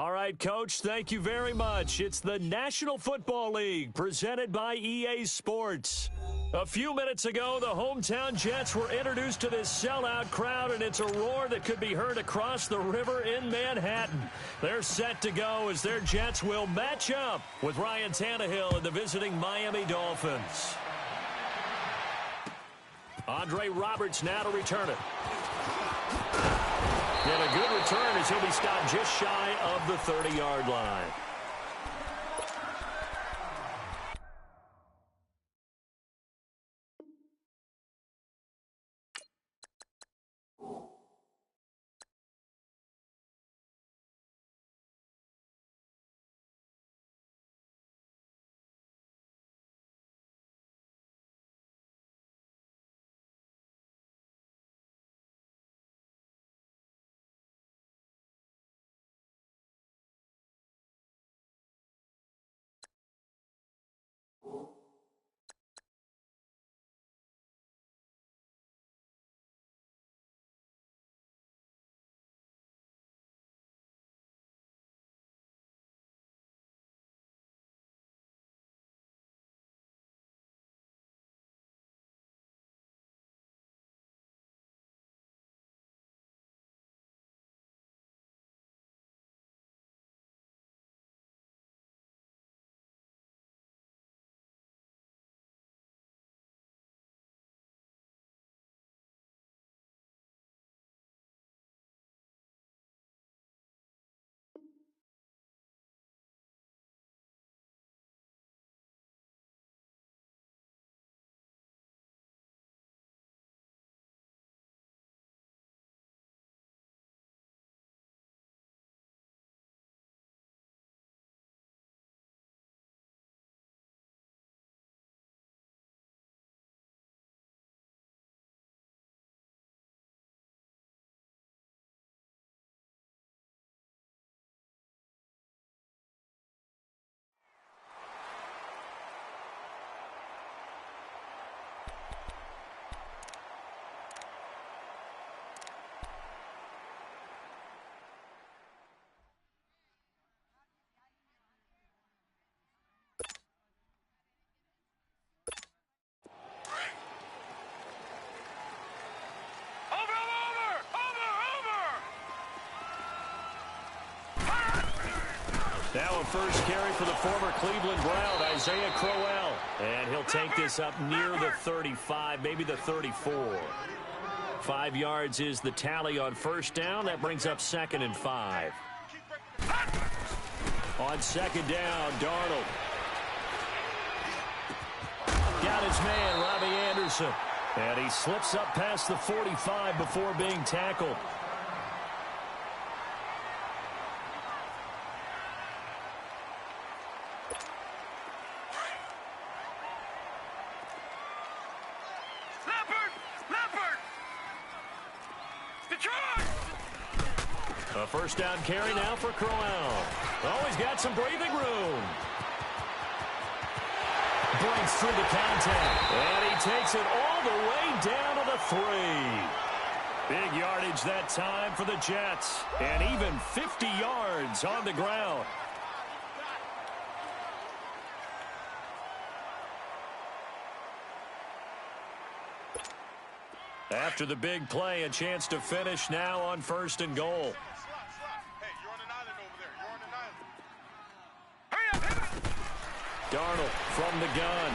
All right, Coach, thank you very much. It's the National Football League presented by EA Sports. A few minutes ago, the hometown Jets were introduced to this sellout crowd, and it's a roar that could be heard across the river in Manhattan. They're set to go as their Jets will match up with Ryan Tannehill and the visiting Miami Dolphins. Andre Roberts now to return it. And a good return as he'll be stopped just shy of the 30-yard line. Now a first carry for the former Cleveland Brown, Isaiah Crowell. And he'll take this up near the 35, maybe the 34. 5 yards is the tally on first down. That brings up 2nd and 5. On second down, Darnold. Got his man, Robbie Anderson. And he slips up past the 45 before being tackled. A first down carry now for Crowell. Oh, he's got some breathing room. Breaks through the contact. And he takes it all the way down to the 3. Big yardage that time for the Jets. And even 50 yards on the ground. After the big play, a chance to finish now on 1st and goal. Darnold from the gun.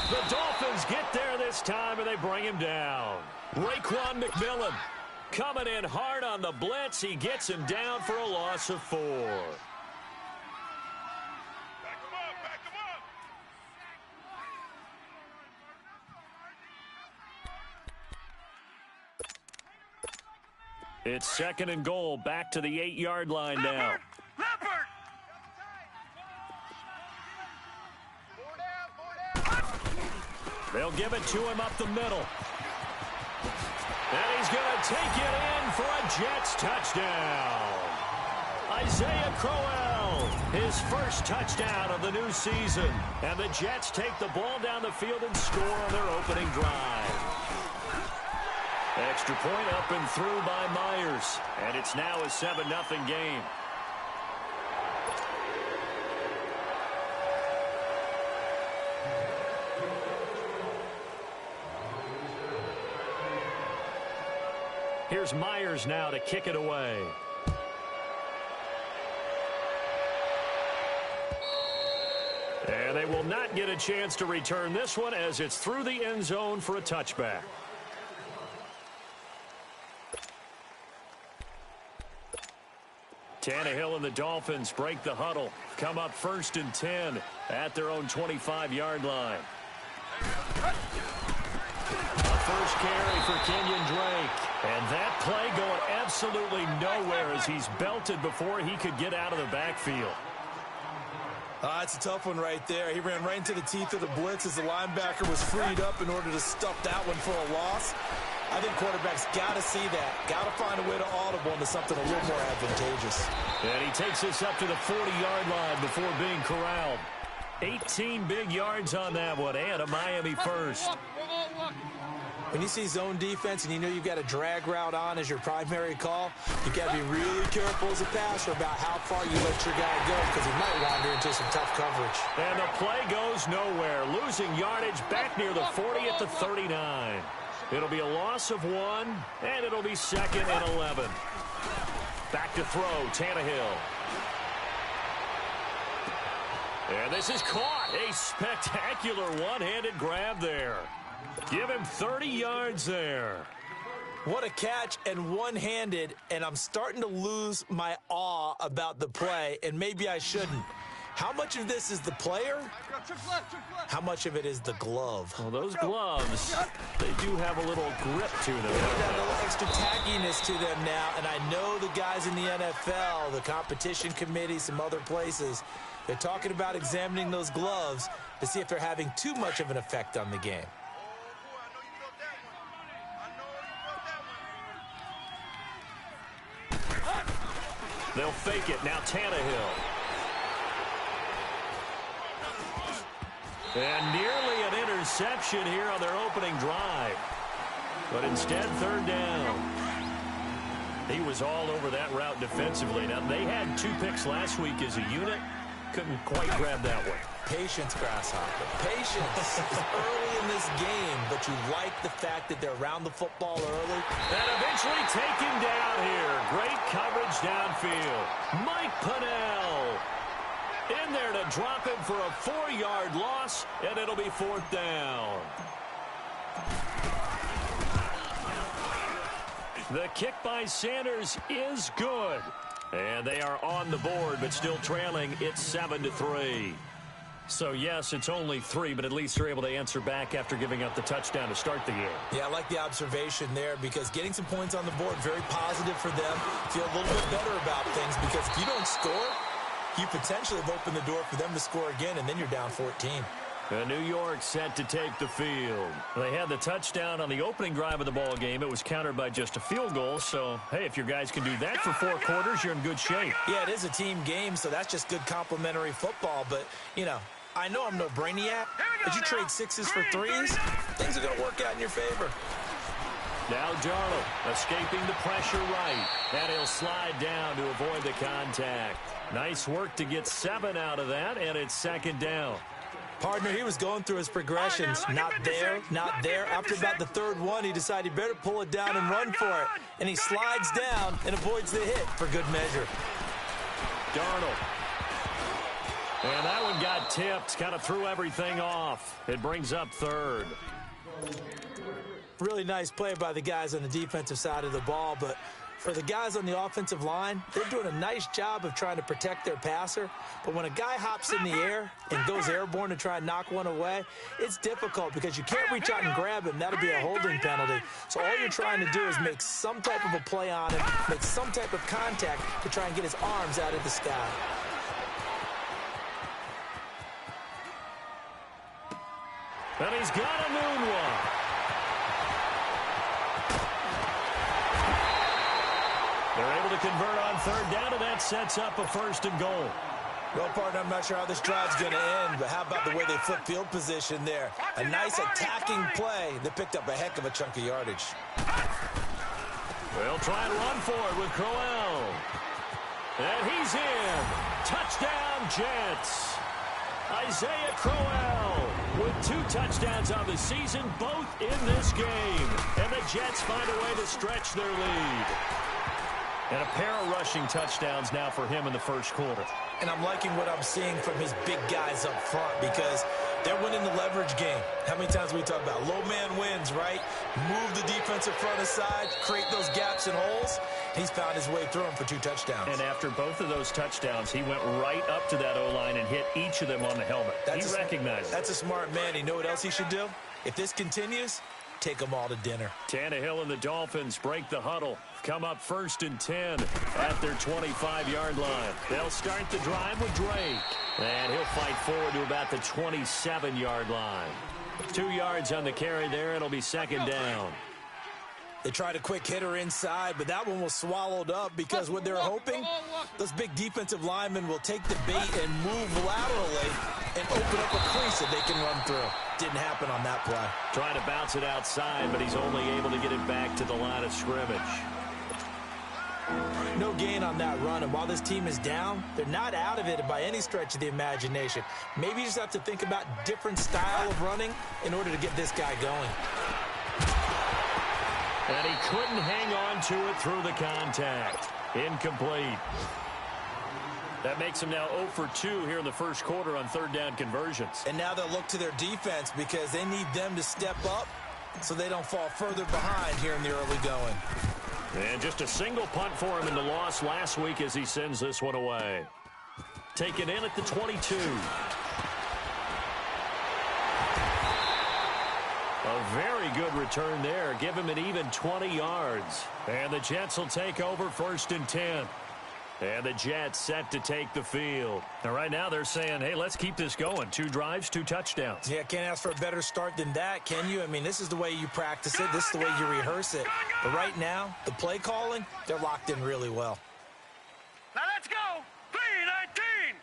The Dolphins get there this time, and they bring him down. Raekwon McMillan coming in hard on the blitz. He gets him down for a loss of 4. It's 2nd and goal, back to the 8-yard line now. They'll give it to him up the middle. And he's going to take it in for a Jets touchdown. Isaiah Crowell, his first touchdown of the new season. And the Jets take the ball down the field and score on their opening drive. Extra point up and through by Myers. And it's now a 7-0 game. Here's Myers now to kick it away. And they will not get a chance to return this one as it's through the end zone for a touchback. Tannehill and the Dolphins break the huddle. Come up 1st and 10 at their own 25-yard line. A first carry for Kenyon Drake. And that play going absolutely nowhere as he's belted before he could get out of the backfield. It's a tough one right there. He ran right into the teeth of the blitz as the linebacker was freed up in order to stuff that one for a loss. I think quarterbacks got to see that. Got to find a way to audible into something a little more advantageous. And he takes us up to the 40-yard line before being corralled. 18 big yards on that one, and a Miami first. When you see zone defense and you know you've got a drag route on as your primary call, you've got to be really careful as a passer about how far you let your guy go because he might wander into some tough coverage. And the play goes nowhere, losing yardage back near the 40 at the 39. It'll be a loss of 1, and it'll be 2nd and 11. Back to throw, Tannehill. And this is caught. A spectacular one-handed grab there. Give him 30 yards there. What a catch and one-handed, and I'm starting to lose my awe about the play, and maybe I shouldn't. How much of this is the player? How much of it is the glove? Well, those gloves, they do have a little grip to them. They've got a little extra tackiness to them now, and I know the guys in the NFL, the competition committee, some other places, they're talking about examining those gloves to see if they're having too much of an effect on the game. They'll fake it. Now Tannehill. And nearly an interception here on their opening drive. But instead, 3rd down. He was all over that route defensively. Now, they had 2 picks last week as a unit. Couldn't quite grab that one. Patience, Grasshopper. Patience is early in this game, but you like the fact that they're around the football early. And eventually taken down here. Great coverage downfield. Mike Pennell in there to drop him for a 4-yard loss, and it'll be 4th down. The kick by Sanders is good. And they are on the board, but still trailing. It's 7-3. So, yes, it's only 3, but at least they're able to answer back after giving up the touchdown to start the game. Yeah, I like the observation there because getting some points on the board, very positive for them. Feel a little bit better about things because if you don't score, you potentially have opened the door for them to score again, and then you're down 14. New York set to take the field. They had the touchdown on the opening drive of the ball game. It was countered by just a field goal. So, hey, if your guys can do that for 4 quarters, you're in good shape. Yeah, it is a team game, so that's just good complimentary football. But, you know, I know I'm no brainiac, but you trade 6s for 3s, things are going to work out in your favor. Now Darnold escaping the pressure right. And he'll slide down to avoid the contact. Nice work to get 7 out of that, and it's 2nd down. Partner, he was going through his progressions. Not there, not there. After about the 3rd one, he decided he better pull it down and run for it. And he slides down and avoids the hit for good measure. Darnold. And that one got tipped. Kind of threw everything off. It brings up 3rd. Really nice play by the guys on the defensive side of the ball, but for the guys on the offensive line, they're doing a nice job of trying to protect their passer. But when a guy hops in the air and goes airborne to try and knock one away, it's difficult because you can't reach out and grab him. That'll be a holding penalty. So all you're trying to do is make some type of a play on him, make some type of contact to try and get his arms out of the sky. And he's got a moonwalk. They're able to convert on 3rd down, and that sets up a 1st and goal. Well, partner, I'm not sure how this drive's going to end, but how about the way they flip field position there? A nice attacking play that picked up a heck of a chunk of yardage. They'll try and run for it with Crowell. And he's in. Touchdown, Jets. Isaiah Crowell with 2 touchdowns on the season, both in this game. And the Jets find a way to stretch their lead. And a pair of rushing touchdowns now for him in the first quarter. And I'm liking what I'm seeing from his big guys up front because they're winning the leverage game. How many times we talk about low man wins, right? Move the defensive front aside, create those gaps and holes. He's found his way through them for 2 touchdowns. And after both of those touchdowns, he went right up to that O-line and hit each of them on the helmet. He recognized it. That's a smart man. You know what else he should do? If this continues, take them all to dinner. Tannehill and the Dolphins break the huddle. Come up 1st and 10 at their 25-yard line. They'll start the drive with Drake. And he'll fight forward to about the 27-yard line. 2 yards on the carry there. It'll be 2nd down. They tried a quick hitter inside, but that one was swallowed up because what they're hoping, those big defensive linemen will take the bait and move laterally and open up a crease that they can run through. Didn't happen on that play. Trying to bounce it outside, but he's only able to get it back to the line of scrimmage. No gain on that run, and while this team is down, they're not out of it by any stretch of the imagination. Maybe you just have to think about different style of running in order to get this guy going. And he couldn't hang on to it through the contact. Incomplete. That makes him now 0 for 2 here in the first quarter on 3rd down conversions. And now they'll look to their defense because they need them to step up so they don't fall further behind here in the early going. And just a single punt for him in the loss last week as he sends this one away. Taken in at the 22. A very good return there. Give him an even 20 yards. And the Jets will take over 1st and 10. And the Jets set to take the field. Now, right now they're saying, hey, let's keep this going. 2 drives, 2 touchdowns. Yeah, can't ask for a better start than that, can you? I mean, this is the way you practice it. This is the way you rehearse it. But right now, the play calling, they're locked in really well. Now let's go. 3-19.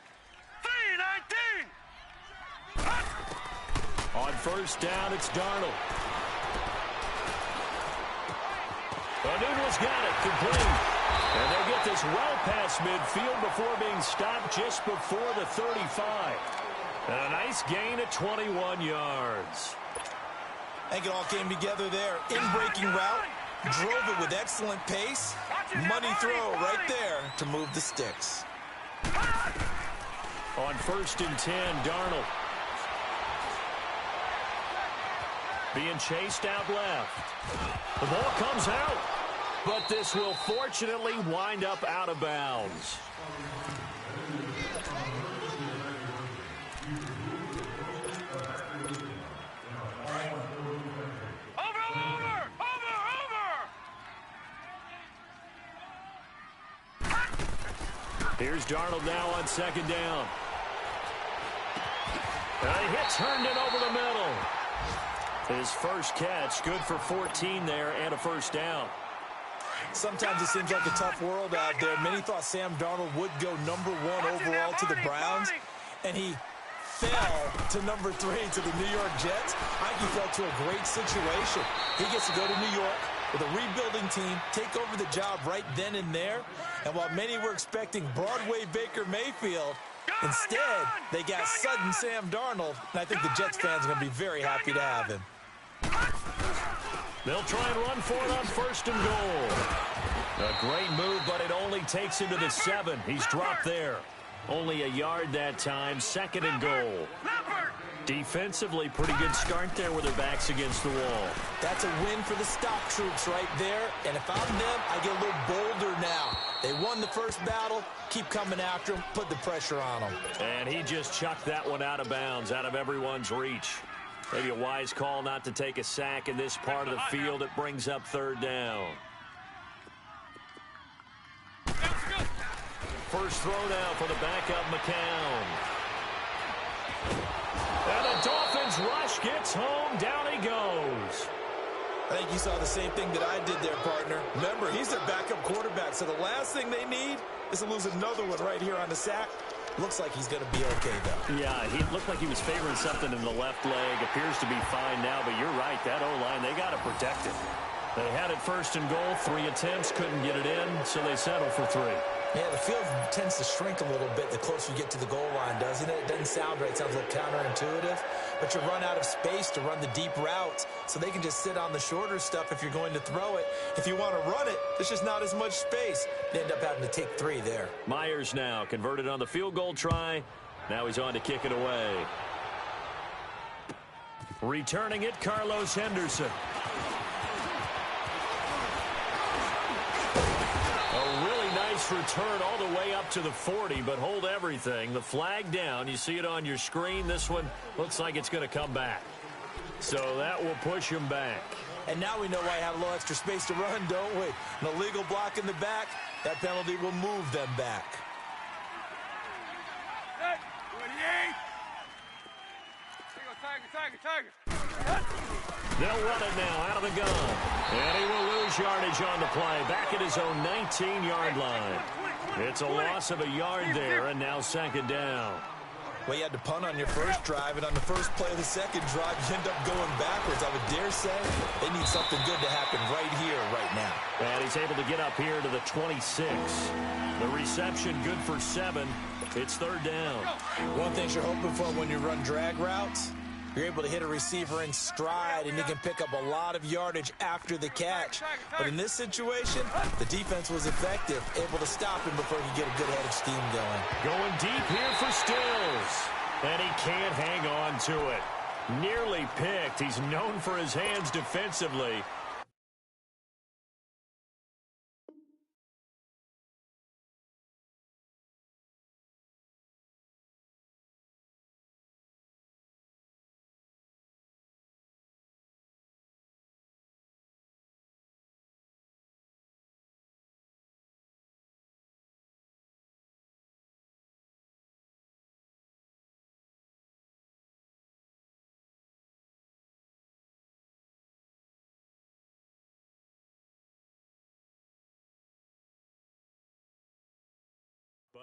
3-19. On 1st down, it's Darnold. O'Neill's got it, complete. And they get this well past midfield before being stopped just before the 35. And a nice gain at 21 yards. I think it all came together there. In-breaking route, drove it with excellent pace. Money throw right there to move the sticks. On 1st and 10, Darnold. Being chased out left. The ball comes out. But this will fortunately wind up out of bounds. Over. Here's Darnold now on 2nd down. And he hits Herndon over the middle. His first catch, good for 14 there and a 1st down. Sometimes it seems like a tough world out there. Many thought Sam Darnold would go #1 overall to the Browns, and he fell to #3 to the New York Jets. I think he fell to a great situation. He gets to go to New York with a rebuilding team, take over the job right then and there. And while many were expecting Broadway Baker Mayfield, instead they got sudden Sam Darnold, and I think the Jets fans are going to be very happy to have him. They'll try and run for it on 1st and goal. A great move, but it only takes him to the 7. He's dropped there. Only a yard that time, 2nd and goal. Defensively, pretty good start there with their backs against the wall. That's a win for the stock troops right there. And if I'm them, I get a little bolder now. They won the first battle. Keep coming after them. Put the pressure on them. And he just chucked that one out of bounds, out of everyone's reach. Maybe a wise call not to take a sack in this part of the field. It brings up 3rd down. First throw now for the backup McCown. And the Dolphins rush gets home. Down he goes. I think you saw the same thing that I did there, partner. Remember, he's their backup quarterback, so the last thing they need is to lose another one right here on the sack. Looks like he's going to be okay, though. Yeah, he looked like he was favoring something in the left leg. Appears to be fine now, but you're right. That O-line, they got to protect it. They had it first and goal, 3 attempts, couldn't get it in, so they settle for 3. Yeah, the field tends to shrink a little bit the closer you get to the goal line, doesn't it? It doesn't sound right. It sounds a little counterintuitive. But you run out of space to run the deep routes, so they can just sit on the shorter stuff if you're going to throw it. If you want to run it, there's just not as much space. You end up having to take 3 there. Myers now converted on the field goal try. Now he's on to kick it away. Returning it, Carlos Henderson. Return all the way up to the 40, but hold everything. The flag down. You see it on your screen. This one looks like it's going to come back. So that will push him back. And now we know why you have a little extra space to run, don't we? An illegal block in the back. That penalty will move them back. They'll run it now out of the gun. And he will lose yardage on the play. Back at his own 19-yard line. It's a loss of a yard there, and now second down. Well, you had to punt on your first drive, and on the first play of the second drive, you end up going backwards. I would dare say they need something good to happen right here, right now. And he's able to get up here to the 26. The reception good for 7. It's third down. One thing you're hoping for when you run drag routes, you're able to hit a receiver in stride, and you can pick up a lot of yardage after the catch. But in this situation, the defense was effective, able to stop him before he could get a good head of steam going. Going deep here for Stills. And he can't hang on to it. Nearly picked. He's known for his hands defensively.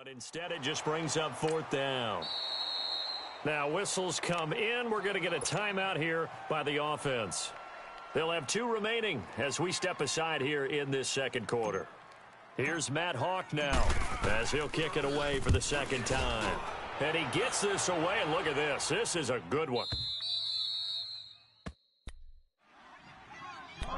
But instead, it just brings up fourth down. Now, whistles come in. We're going to get a timeout here by the offense. They'll have 2 remaining as we step aside here in this second quarter. Here's Matt Hawk now as he'll kick it away for the second time. And he gets this away, and look at this. This is a good one.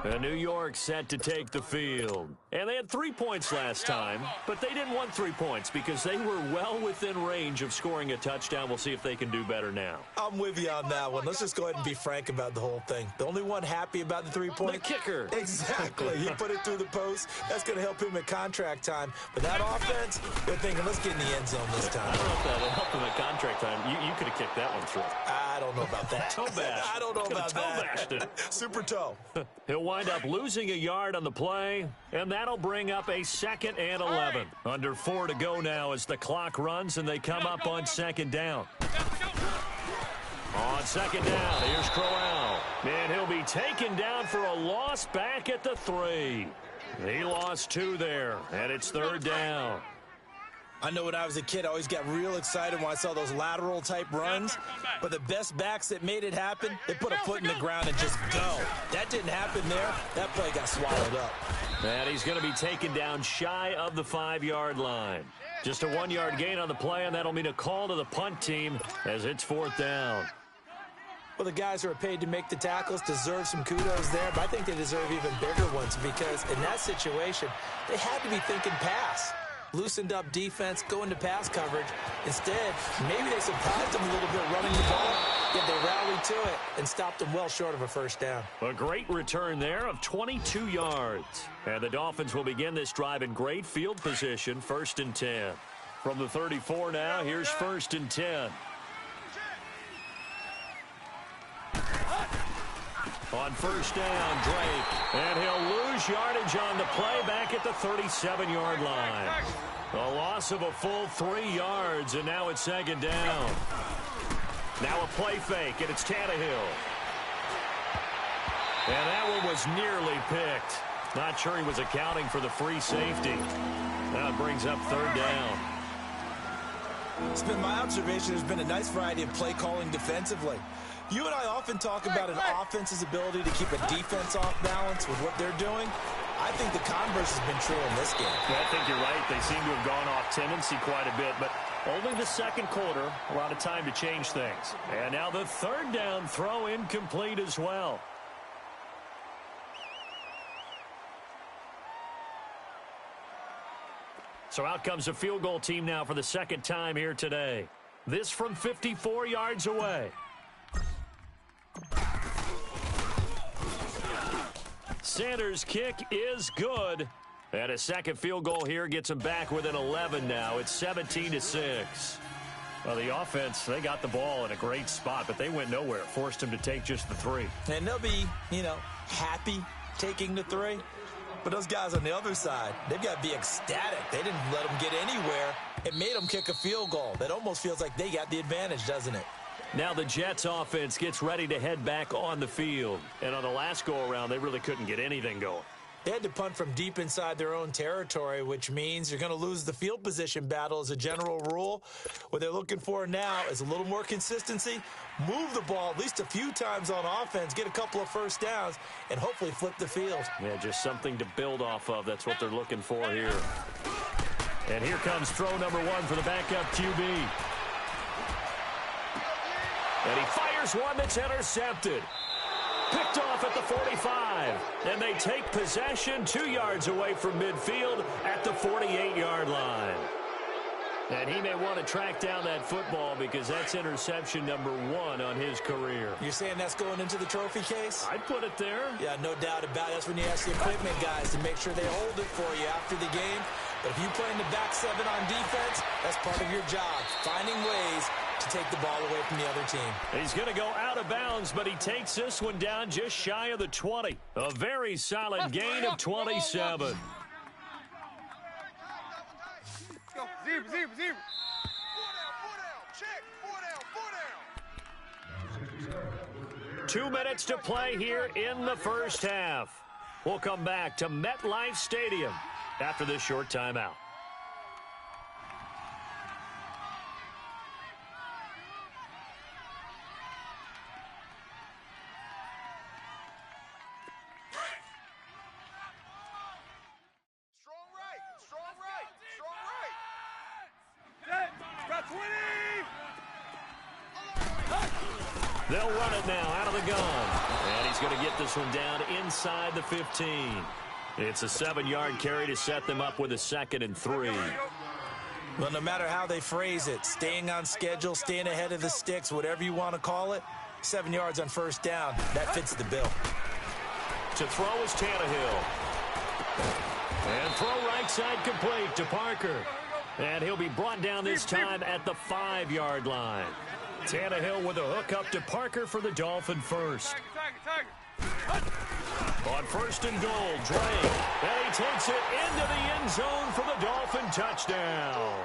And New York set to take the field. And they had 3 points last time, but they didn't want 3 points because they were well within range of scoring a touchdown. We'll see if they can do better now. I'm with you on that one. Let's just go ahead and be frank about the whole thing. The only one happy about the 3-point? The kicker. Exactly. He put it through the post. That's going to help him at contract time. But that offense, they're thinking, let's get in the end zone this time. I don't know if that will help him at contract time. You could have kicked that one through. I don't know about that. Toe bash. I don't know about that. Toe bashed it. Super toe. He'll wind up losing a yard on the play, and that'll bring up a 2nd and 11. Under 4 to go now as the clock runs, and they come up on second down. On second down, here's Crowell. And he'll be taken down for a loss back at the 3. He lost 2 there, and it's third down. I know when I was a kid, I always got real excited when I saw those lateral-type runs. But the best backs that made it happen, they put a foot in the ground and just go. That didn't happen there. That play got swallowed up. And he's going to be taken down shy of the 5-yard line. Just a 1-yard gain on the play, and that'll mean a call to the punt team as it's fourth down. Well, the guys who are paid to make the tackles deserve some kudos there, but I think they deserve even bigger ones because in that situation, they had to be thinking pass. Loosened up defense, going to pass coverage. Instead, maybe they surprised them a little bit running the ball, yet they rallied to it and stopped them well short of a first down. A great return there of 22 yards. And the Dolphins will begin this drive in great field position, 1st and 10. From the 34 now, here's 1st and 10. On first down, Drake. And he'll lose yardage on the play back at the 37-yard line. A loss of a full 3 yards, and now it's second down. Now a play fake, and it's Tannehill. And that one was nearly picked. Not sure he was accounting for the free safety. Now it brings up third down. It's been my observation there's been a nice variety of play calling defensively. You and I often talk about an offense's ability to keep a defense off balance with what they're doing. I think the converse has been true in this game. Yeah, I think you're right. They seem to have gone off tendency quite a bit, but only the second quarter, a lot of time to change things. And now the third down throw incomplete as well. So out comes a field goal team now for the second time here today. This from 54 yards away. Sanders' kick is good. And a second field goal here gets them back within 11 now. It's 17-6. Well, the offense, they got the ball in a great spot, but they went nowhere. Forced them to take just the 3. And they'll be, happy taking the 3. But those guys on the other side, they've got to be ecstatic. They didn't let them get anywhere. It made them kick a field goal. That almost feels like they got the advantage, doesn't it? Now the Jets offense gets ready to head back on the field. And on the last go-around, they really couldn't get anything going. They had to punt from deep inside their own territory, which means you're going to lose the field position battle as a general rule. What they're looking for now is a little more consistency, move the ball at least a few times on offense, get a couple of first downs, and hopefully flip the field. Yeah, just something to build off of. That's what they're looking for here. And here comes throw number 1 for the backup QB. And he fires one that's intercepted. Picked off at the 45. And they take possession 2 yards away from midfield at the 48-yard line. And he may want to track down that football because that's interception number 1 on his career. You're saying that's going into the trophy case? I'd put it there. Yeah, no doubt about it. That's when you ask the equipment guys to make sure they hold it for you after the game. But if you play in the back 7 on defense, that's part of your job, finding ways to take the ball away from the other team. He's going to go out of bounds, but he takes this one down just shy of the 20. A very solid gain of 27. Go. Zero. 2 minutes to play here in the first half. We'll come back to MetLife Stadium after this short timeout. They'll run it now out of the gun. And he's going to get this one down inside the 15. It's a 7-yard carry to set them up with a 2nd and 3. Well, no matter how they phrase it, staying on schedule, staying ahead of the sticks, whatever you want to call it, 7 yards on first down, that fits the bill. To throw is Tannehill. And throw right side complete to Parker. And he'll be brought down this time at the 5-yard line. Tannehill with a hook up to Parker for the Dolphin first. On 1st and goal, Drake. And he takes it into the end zone for the Dolphin touchdown.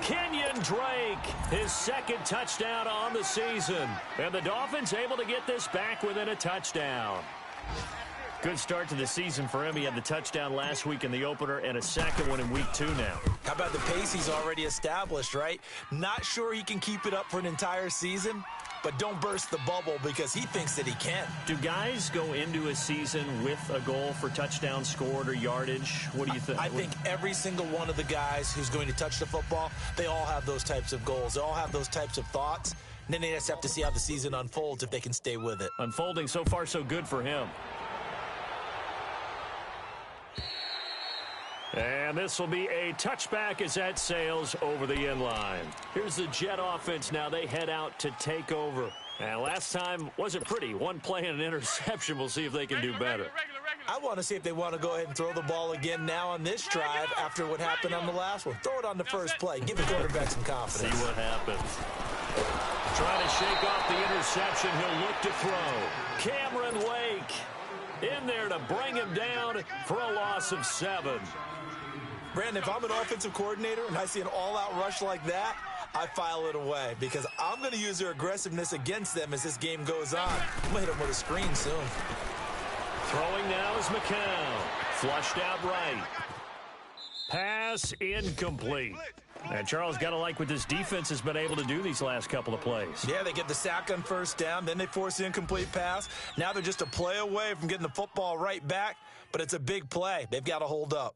Kenyon Drake, his 2nd touchdown on the season. And the Dolphins able to get this back within a touchdown. Good start to the season for him. He had the touchdown last week in the opener and a 2nd one in week 2 now. How about the pace he's already established, right? Not sure he can keep it up for an entire season, but don't burst the bubble because he thinks that he can. Do guys go into a season with a goal for touchdown scored or yardage? What do you think? I think every single one of the guys who's going to touch the football, they all have those types of goals. They all have those types of thoughts. And then they just have to see how the season unfolds if they can stay with it. Unfolding so far so good for him. And this will be a touchback as that sails over the end line. Here's the Jet offense now. They head out to take over. And last time wasn't pretty. One play and an interception. We'll see if they can do better. I want to see if they want to go ahead and throw the ball again now on this drive after what happened on the last one. Throw it on the first play. Give the quarterback some confidence. See what happens. Trying to shake off the interception. He'll look to throw. Cameron Wake in there to bring him down for a loss of 7. Brandon, if I'm an offensive coordinator and I see an all-out rush like that, I file it away because I'm going to use their aggressiveness against them as this game goes on. I'm going to hit them with a screen soon. Throwing now is McCown. Flushed out right. Pass incomplete. And Charles, got to like what this defense has been able to do these last couple of plays. Yeah, they get the sack on first down, then they force the incomplete pass. Now they're just a play away from getting the football right back, but it's a big play. They've got to hold up.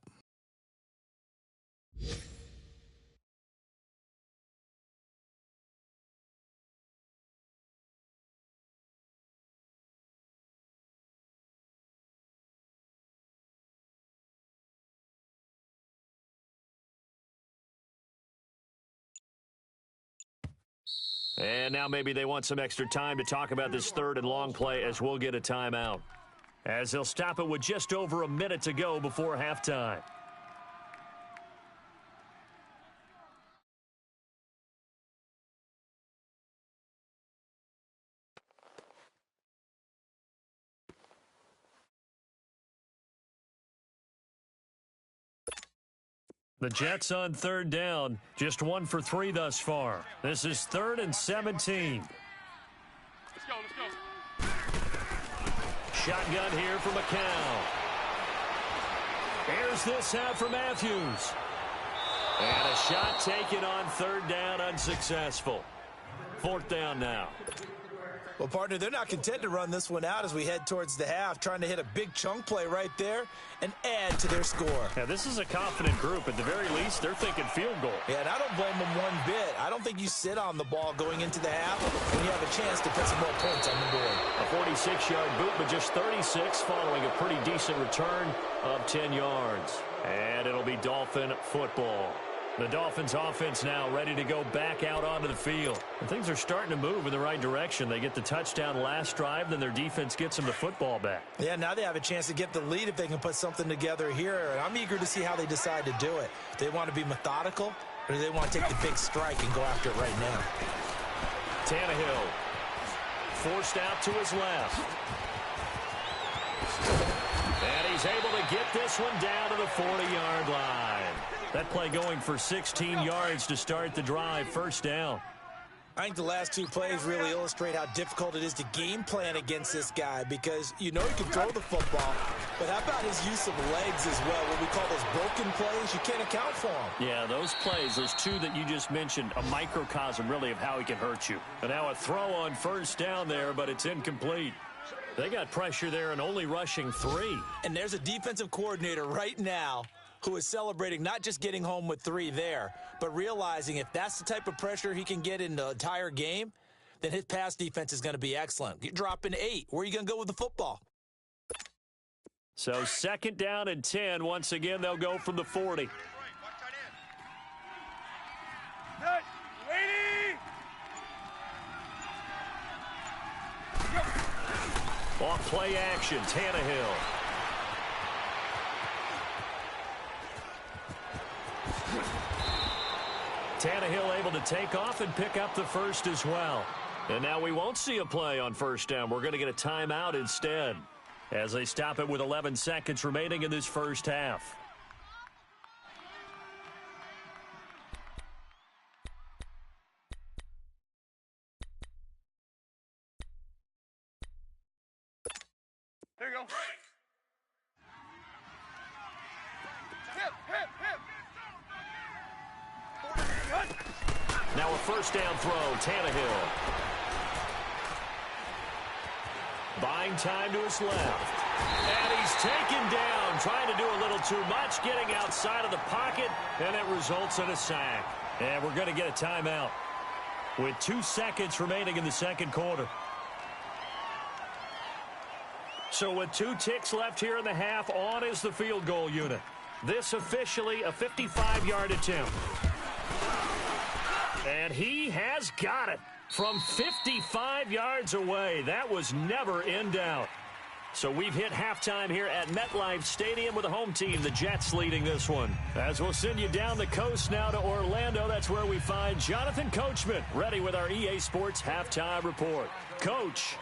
And now maybe they want some extra time to talk about this third and long play as we'll get a timeout. As they'll stop it with just over a minute to go before halftime. The Jets on third down, just 1 for 3 thus far. This is 3rd and 17. Let's go. Shotgun here for McCown. Airs this out for Matthews. And a shot taken on third down, unsuccessful. 4th down now. Well, partner, they're not content to run this one out as we head towards the half, trying to hit a big chunk play right there and add to their score. Yeah, this is a confident group. At the very least, they're thinking field goal. Yeah, and I don't blame them one bit. I don't think you sit on the ball going into the half when you have a chance to put some more points on the board. A 46-yard boot, but just 36 following a pretty decent return of 10 yards. And it'll be Dolphin football. The Dolphins offense now ready to go back out onto the field. And things are starting to move in the right direction. They get the touchdown last drive, then their defense gets them the football back. Yeah, now they have a chance to get the lead if they can put something together here. And I'm eager to see how they decide to do it. Do they want to be methodical, or do they want to take the big strike and go after it right now? Tannehill forced out to his left. And he's able to get this one down to the 40-yard line. That play going for 16 yards to start the drive. First down. I think the last 2 plays really illustrate how difficult it is to game plan against this guy because you know he can throw the football, but how about his use of legs as well? What we call those broken plays, you can't account for them. Yeah, those plays, those 2 that you just mentioned, a microcosm really of how he can hurt you. And now a throw on first down there, but it's incomplete. They got pressure there and only rushing 3. And there's a defensive coordinator right now who is celebrating not just getting home with 3 there, but realizing if that's the type of pressure he can get in the entire game, then his pass defense is going to be excellent. You're dropping 8. Where are you going to go with the football? So 2nd down and 10. Once again, they'll go from the 40. Off play action, Tannehill. Tannehill able to take off and pick up the first as well. And now we won't see a play on first down. We're going to get a timeout instead as they stop it with 11 seconds remaining in this first half. There you go. Now a first down throw, Tannehill. Buying time to his left. And he's taken down, trying to do a little too much, getting outside of the pocket, and it results in a sack. And we're going to get a timeout with 2 seconds remaining in the second quarter. So with 2 ticks left here in the half, on is the field goal unit. This officially a 55-yard attempt. And he has got it from 55 yards away. That was never in doubt. So we've hit halftime here at MetLife Stadium with the home team, the Jets, leading this one. As we'll send you down the coast now to Orlando, that's where we find Jonathan Coachman, ready with our EA Sports halftime report. Coach.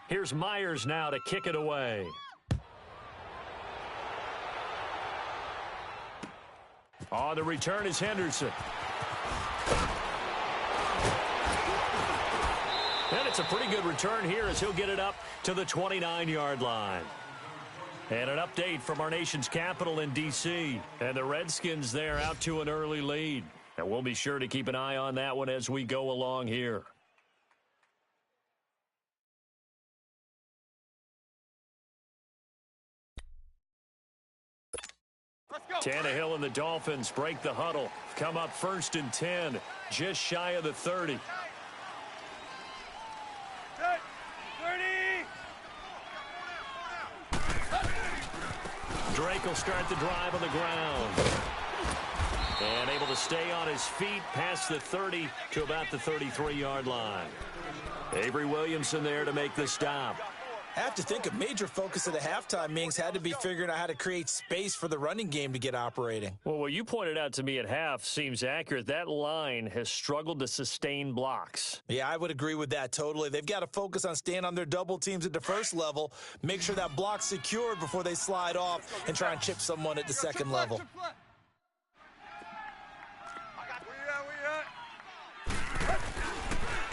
Here's Myers now to kick it away. On the return is Henderson. And it's That's a pretty good return here as he'll get it up to the 29-yard line. And an update from our nation's capital in D.C. And the Redskins there out to an early lead. And we'll be sure to keep an eye on that one as we go along here. Tannehill and the Dolphins break the huddle. Come up 1st and 10, just shy of the 30. 30. Drake will start the drive on the ground. And able to stay on his feet past the 30 to about the 33-yard line. Avery Williamson there to make the stop. I have to think a major focus of the halftime meetings had to be figuring out how to create space for the running game to get operating. Well, what you pointed out to me at half seems accurate. That line has struggled to sustain blocks. Yeah, I would agree with that totally. They've got to focus on staying on their double teams at the first level, make sure that block's secured before they slide off and try and chip someone at the second level.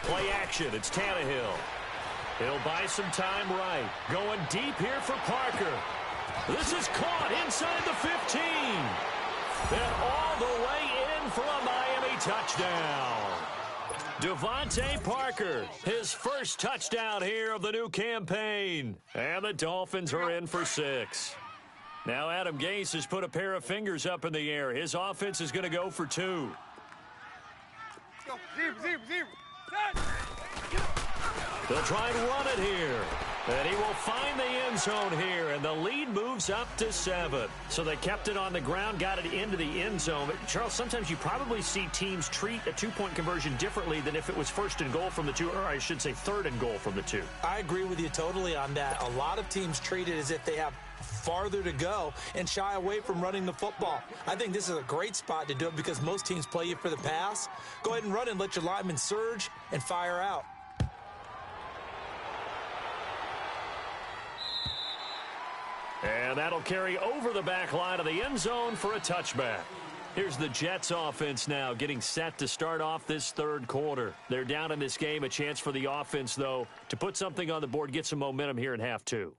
Play action. It's Tannehill. He'll buy some time right. Going deep here for Parker. This is caught inside the 15. And all the way in for a Miami touchdown. Devontae Parker, his first touchdown here of the new campaign. And the Dolphins are in for 6. Now Adam Gase has put a pair of fingers up in the air. His offense is going to go for 2. Go. Zero. They'll try and run it here. And he will find the end zone here, and the lead moves up to 7. So they kept it on the ground, got it into the end zone. But Charles, sometimes you probably see teams treat a two-point conversion differently than if it was 1st and goal from the 2, or I should say 3rd and goal from the 2. I agree with you totally on that. A lot of teams treat it as if they have farther to go and shy away from running the football. I think this is a great spot to do it because most teams play you for the pass. Go ahead and run and let your linemen surge and fire out. And that'll carry over the back line of the end zone for a touchback. Here's the Jets offense now getting set to start off this 3rd quarter. They're down in this game. A chance for the offense, though, to put something on the board, get some momentum here in half 2.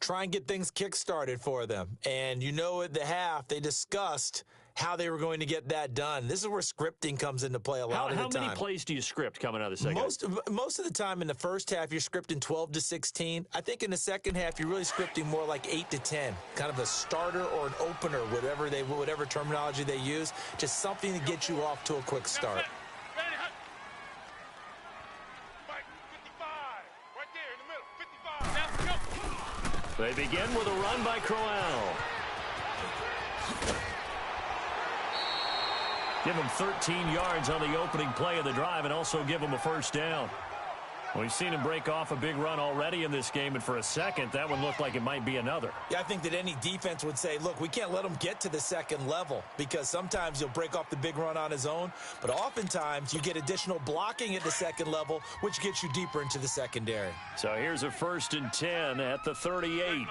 Try and get things kick-started for them. And you know at the half, they discussed how they were going to get that done. This is where scripting comes into play a lot of the time. How many plays do you script coming out of the second? Most of the time in the first half, you're scripting 12 to 16. I think in the second half, you're really scripting more like 8 to 10. Kind of a starter or an opener, whatever terminology they use. Just something to get you off to a quick start. They begin with a run by Crowell. Give him 13 yards on the opening play of the drive and also give him a first down. We've seen him break off a big run already in this game, and for a second, that one looked like it might be another. Yeah, I think that any defense would say, look, we can't let him get to the second level because sometimes he'll break off the big run on his own, but oftentimes you get additional blocking at the second level, which gets you deeper into the secondary. So here's a 1st and 10 at the 38.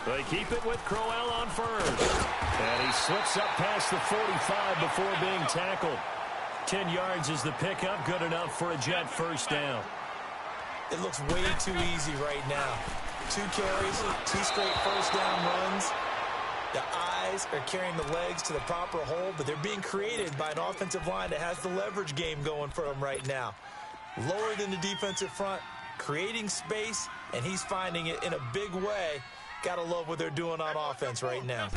They keep it with Crowell on first. And he slips up past the 45 before being tackled. 10 yards is the pickup, good enough for a Jet first down. It looks way too easy right now. 2 carries, 2 straight first down runs. The eyes are carrying the legs to the proper hole, but they're being created by an offensive line that has the leverage game going for them right now. Lower than the defensive front, creating space, and he's finding it in a big way. Gotta love what they're doing on offense right now.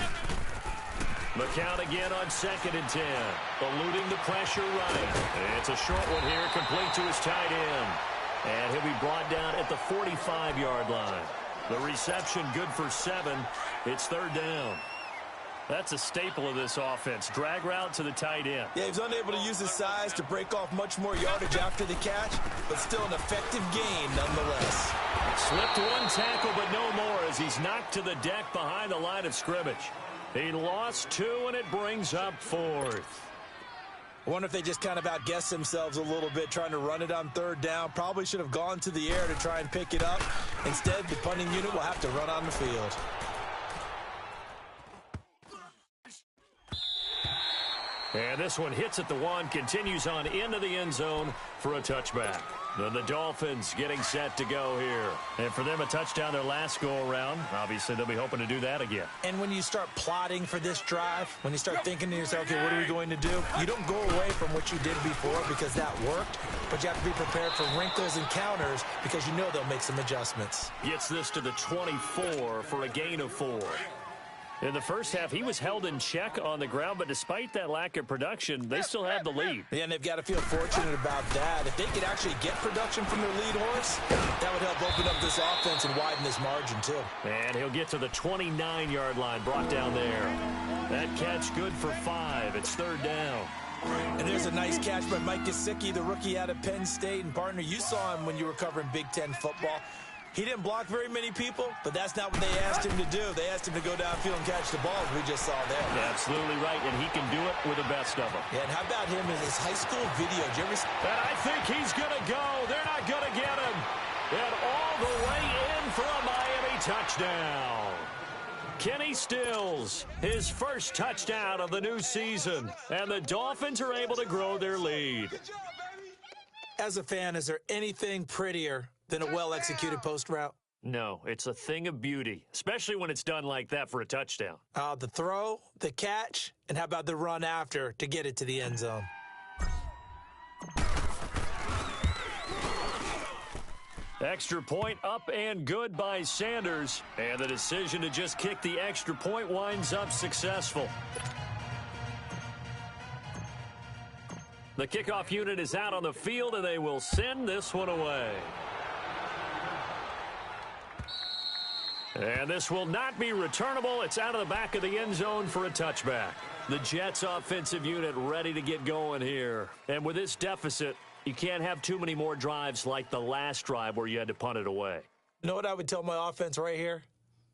McCown again on 2nd and 10. Eluding the pressure right. It's a short one here, complete to his tight end. And he'll be brought down at the 45-yard line. The reception good for 7. It's 3rd down. That's a staple of this offense. Drag route to the tight end. Yeah, he was unable to use his size to break off much more yardage after the catch, but still an effective gain nonetheless. Slipped 1 tackle, but no more as he's knocked to the deck behind the line of scrimmage. He lost 2, and it brings up 4th. I wonder if they just kind of outguessed themselves a little bit trying to run it on 3rd down. Probably should have gone to the air to try and pick it up. Instead, the punting unit will have to run on the field. And this one hits at the one, continues on into the end zone for a touchback. Then the Dolphins getting set to go here. And for them, a touchdown their last go-around. Obviously, they'll be hoping to do that again. And when you start plotting for this drive, when you start thinking to yourself, okay, what are we going to do? You don't go away from what you did before because that worked, but you have to be prepared for wrinkles and counters because you know they'll make some adjustments. Gets this to the 24 for a gain of 4. In the first half, he was held in check on the ground, but despite that lack of production, they still have the lead. Yeah, and they've got to feel fortunate about that. If they could actually get production from their lead horse, that would help open up this offense and widen this margin, too. And he'll get to the 29-yard line, brought down there. That catch good for 5. It's third down. And there's a nice catch by Mike Gesicki, the rookie out of Penn State. And, partner, you saw him when you were covering Big Ten football. He didn't block very many people, but that's not what they asked him to do. They asked him to go downfield and catch the ball, as we just saw there. Yeah, absolutely right, and he can do it with the best of them. Yeah, and how about him in his high school video? Did you ever see? And I think he's going to go. They're not going to get him. And all the way in for a Miami touchdown. Kenny Stills, his first touchdown of the new season. And the Dolphins are able to grow their lead. As a fan, is there anything prettier than a well-executed post route? No, it's a thing of beauty, especially when it's done like that for a touchdown. The throw, the catch, and how about the run after to get it to the end zone? Extra point up and good by Sanders. And the decision to just kick the extra point winds up successful. The kickoff unit is out on the field, and they will send this one away. And this will not be returnable. It's out of the back of the end zone for a touchback. The Jets offensive unit ready to get going here. And with this deficit, you can't have too many more drives like the last drive where you had to punt it away. You know what I would tell my offense right here?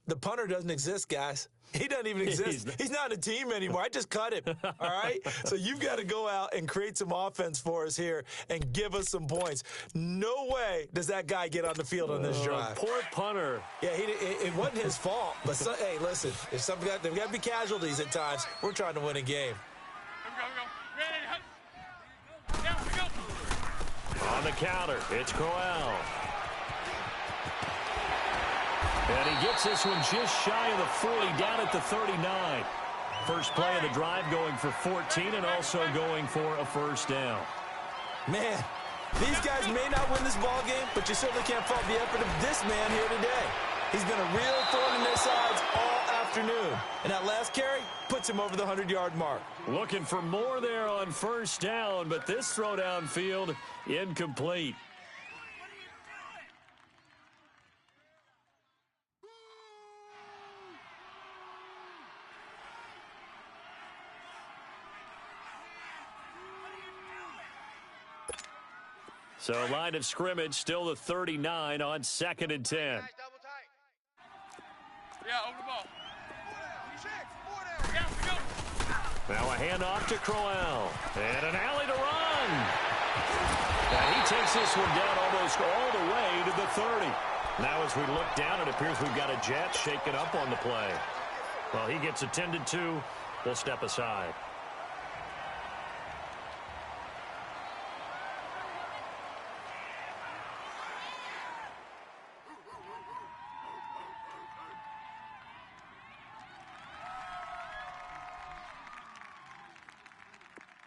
The punter doesn't exist, guys. He doesn't even exist. He's not a team anymore. I just cut him, all right? So you've got to go out and create some offense for us here and give us some points. No way does that guy get on the field on this drive. Poor punter. Yeah, it wasn't his fault. But, hey, listen, if there's got to be casualties at times. We're trying to win a game. On the counter, it's Crowell. And he gets this one just shy of the 40, down at the 39. First play of the drive going for 14 and also going for a first down. Man, these guys may not win this ball game, but you certainly can't fault the effort of this man here today. He's been a real thorn in their sides all afternoon. And that last carry puts him over the 100-yard mark. Looking for more there on first down, but this throw downfield incomplete. So line of scrimmage, still the 39 on 2nd and 10. Yeah, over the ball. Now a handoff to Crowell. And an alley to run. And he takes this one down almost all the way to the 30. Now as we look down, it appears we've got a Jet shaken up on the play. Well, he gets attended to. We'll step aside.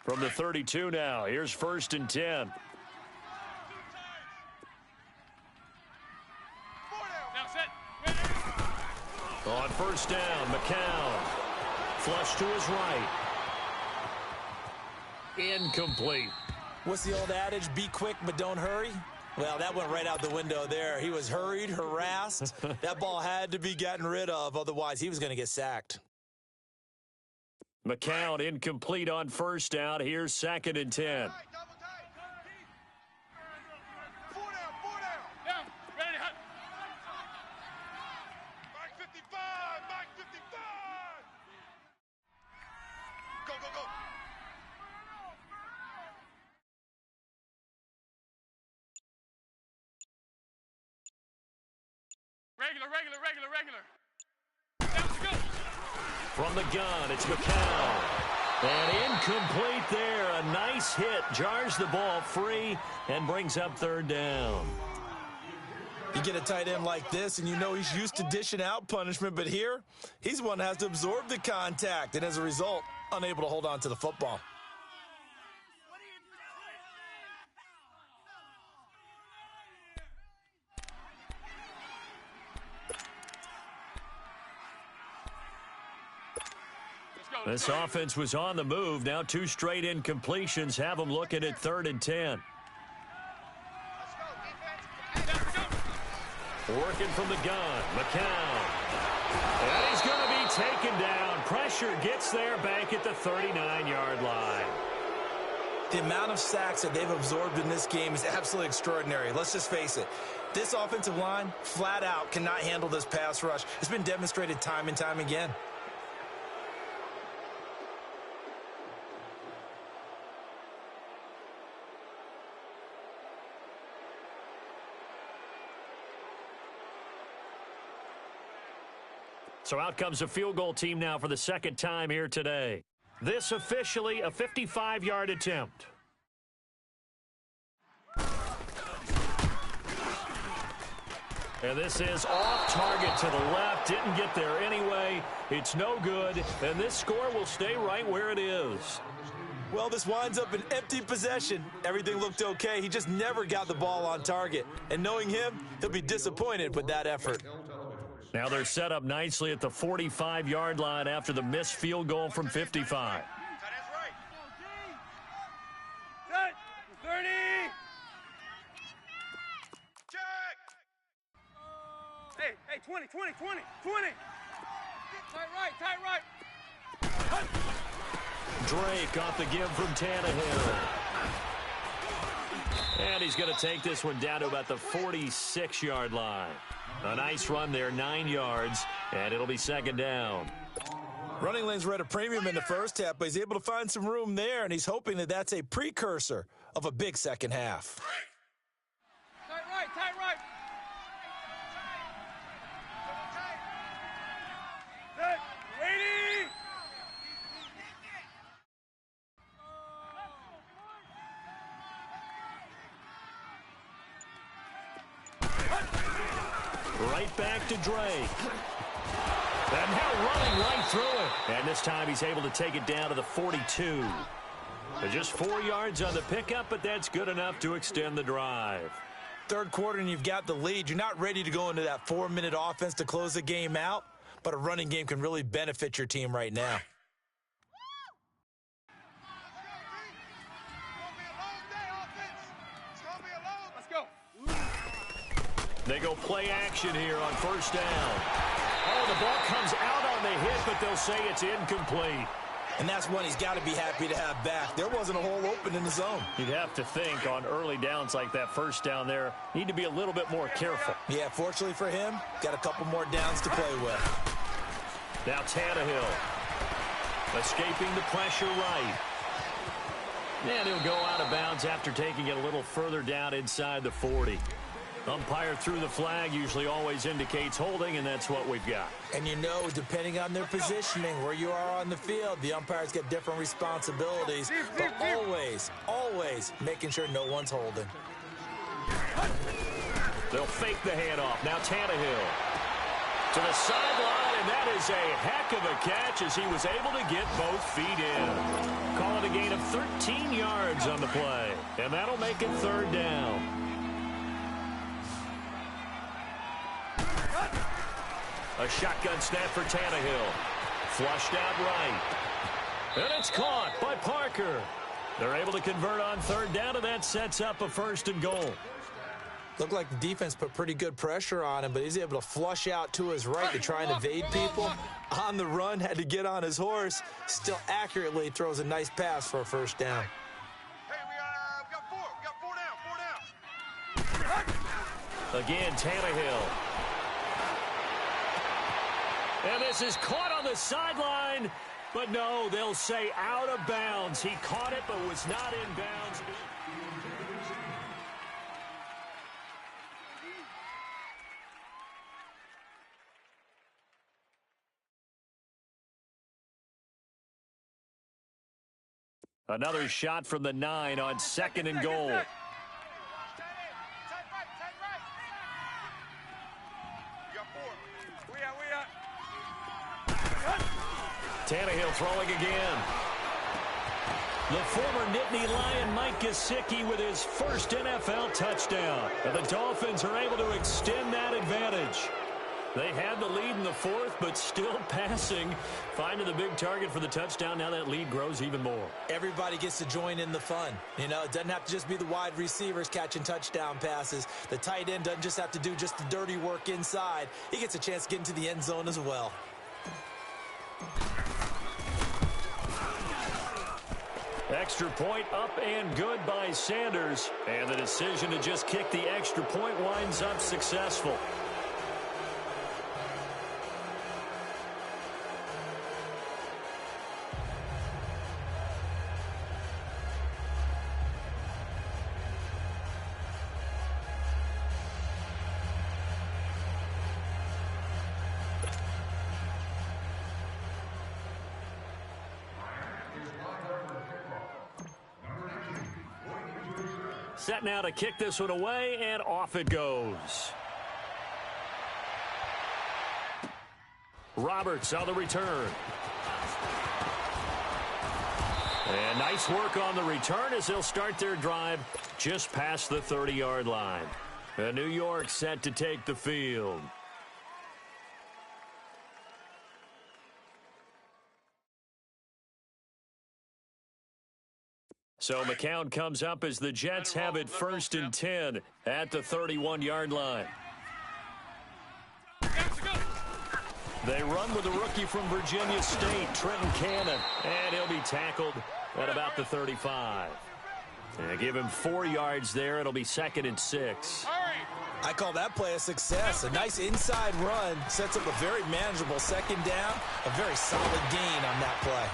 From the 32 now, here's 1st and 10. On first down, McCown. Flush to his right. Incomplete. What's the old adage, be quick but don't hurry? Well, that went right out the window there. He was hurried, harassed. That ball had to be gotten rid of, otherwise he was going to get sacked. McCown incomplete on first down. Here's 2nd and 10. Regular. From the gun, it's McCown. And incomplete there. A nice hit. Jars the ball free and brings up third down. You get a tight end like this, and you know he's used to dishing out punishment, but here, he's one that has to absorb the contact, and as a result, unable to hold on to the football. This offense was on the move. Now 2 straight incompletions have them looking at 3rd and 10. Working from the gun, McCown. And he's going to be taken down. Pressure gets there back at the 39-yard line. The amount of sacks that they've absorbed in this game is absolutely extraordinary. Let's just face it. This offensive line, flat out, cannot handle this pass rush. It's been demonstrated time and time again. So out comes a field goal team now for the second time here today. This officially a 55-yard attempt. And this is off target to the left. Didn't get there anyway. It's no good. And this score will stay right where it is. Well, this winds up an empty possession. Everything looked okay. He just never got the ball on target. And knowing him, he'll be disappointed with that effort. Now they're set up nicely at the 45-yard line after the missed field goal from 55. Set. 30. Check. Hey, 20. Tight right. Drake off the give from Tannehill. And he's going to take this one down to about the 46-yard line. A nice run there, 9 yards, and it'll be second down. Running lanes were at a premium in the first half, but he's able to find some room there, and he's hoping that that's a precursor of a big second half. Tight right. Set. Waiting. Right back to Drake. And now running right through it. And this time he's able to take it down to the 42. Just 4 yards on the pickup, but that's good enough to extend the drive. Third quarter and you've got the lead. You're not ready to go into that 4-minute offense to close the game out, but a running game can really benefit your team right now. They go play action here on first down. Oh, the ball comes out on the hit, but they'll say it's incomplete. And that's one he's got to be happy to have back. There wasn't a hole open in the zone. You'd have to think on early downs like that first down there, need to be a little bit more careful. Yeah, fortunately for him, got a couple more downs to play with. Now Tannehill escaping the pressure right. And he'll go out of bounds after taking it a little further down inside the 40. Umpire threw the flag, usually always indicates holding, and that's what we've got. And you know, depending on their positioning, where you are on the field, the umpires get different responsibilities, but always making sure no one's holding. They'll fake the handoff. Now Tannehill to the sideline, and that is a heck of a catch as he was able to get both feet in. Call it a gain of 13 yards on the play, and that'll make it third down. A shotgun snap for Tannehill. Flushed out right. And it's caught by Parker. They're able to convert on third down, and that sets up a first and goal. Looked like the defense put pretty good pressure on him, but he's able to flush out to his right to try and evade people. On the run, had to get on his horse. Still accurately throws a nice pass for a first down. Hey, we got 4 down. Again, Tannehill. And this is caught on the sideline, but no, they'll say out of bounds. He caught it, but was not in bounds. Another shot from the 9 on 2nd and goal. Tannehill throwing again. The former Nittany Lion Mike Gesicki with his first NFL touchdown. And the Dolphins are able to extend that advantage. They had the lead in the 4th, but still passing. Finding the big target for the touchdown. Now that lead grows even more. Everybody gets to join in the fun. You know, it doesn't have to just be the wide receivers catching touchdown passes. The tight end doesn't just have to do just the dirty work inside. He gets a chance to get into the end zone as well. Extra point up and good by Sanders. And the decision to just kick the extra point winds up successful. Set now to kick this one away, and off it goes. Roberts on the return. And nice work on the return as they'll start their drive just past the 30-yard line. And New York set to take the field. So McCown comes up as the Jets have it 1st and 10 at the 31-yard line. They run with the rookie from Virginia State, Trenton Cannon, and he'll be tackled at about the 35. And give him 4 yards there. It'll be 2nd and 6. I call that play a success. A nice inside run sets up a very manageable 2nd down. A very solid gain on that play.